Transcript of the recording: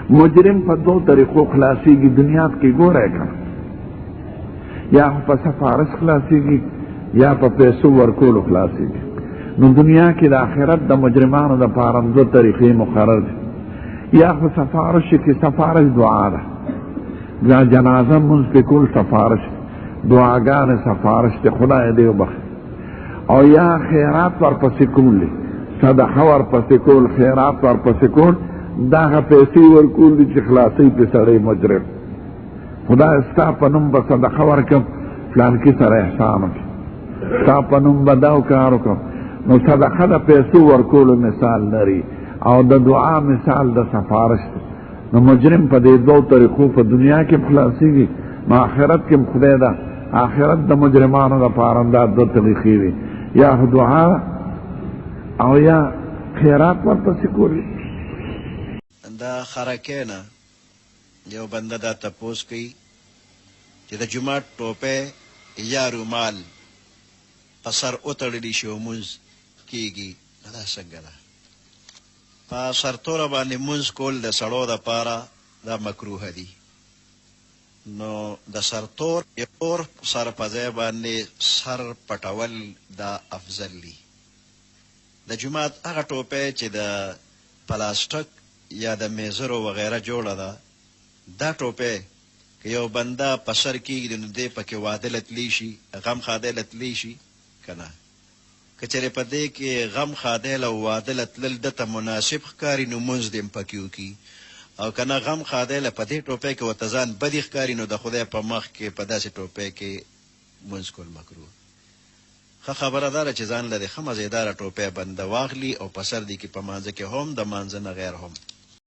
مجرم په دو طریقو خلاصیږي دنیا کې ګوره کنه، یا په سفارش خلاصیږي یا په پیسو ورکولو خلاصیږي. نو دنیا کې د آخرت د مجرمانو د پاره دو طریقې مقرر دي. یا په سفارش کې سفارش دعا ده، یا جنازه منځ په کول سفارش، دعاګانې سفارش ته خدای دې وبخښي. او یا خیرات ورپسې کول دي، صدقه ورپسې کول، خیرات ورپسې کول، دغه پیسې ورکول دي چې خلاصوي پې سړی مجرم. خدای ستا په نوم به صدقه ورکړم، فلانکي سره احسان وکړي، ستا په نوم به دا کار وکړم. نو صدقه د پیسو ورکولو مثال لري او د دعا مثال د سفارش دی. نو مجرم په دې دوو طریقو په دنیا کې خلاصېږي، نو آخرت کې خدای ده آخرت د مجرمانو دپاره دا دو طریقې وي، یا دعا او یا خیرات ورپسې کوي. دا خرکې نه یو بنده دا تپوس کوي چې د جومات ټوپۍ یا رومال په سر وتړلی شي او مونځ کېږي، دا څنګه ده؟ په سرتوره باندې مونځ کول د سړو دپاره دا مکروه دي. نو د سرتور سر په ځای باندې سر پټول دا افضل دي. د جومات هغه ټوپۍ چې د پلاستیک یا د میزرو وغیره جوړه ده، دا ټوپۍ که یو بنده په سر کېږدي نو دی پکې واده لتلی شي، غم خادی لتلی شي که نه. که چېرې په دې کې غم خادیل او واده لتلل دته مناسب ښکاري نو مونځ دې هم پکې وکړي، او که نه غم خادیله په دې ټوپۍ کې ورته ځان بدې ښکاري نو د خدای په مخ کې په داسې ټوپۍ کې مونځ کول مکروه. ښه خبره دا ده چې ځان له دې ښه مزېداره ټوپۍ بنده واخلي او په سر دې کې په مانځه کې هم د مانځه نه غیر هم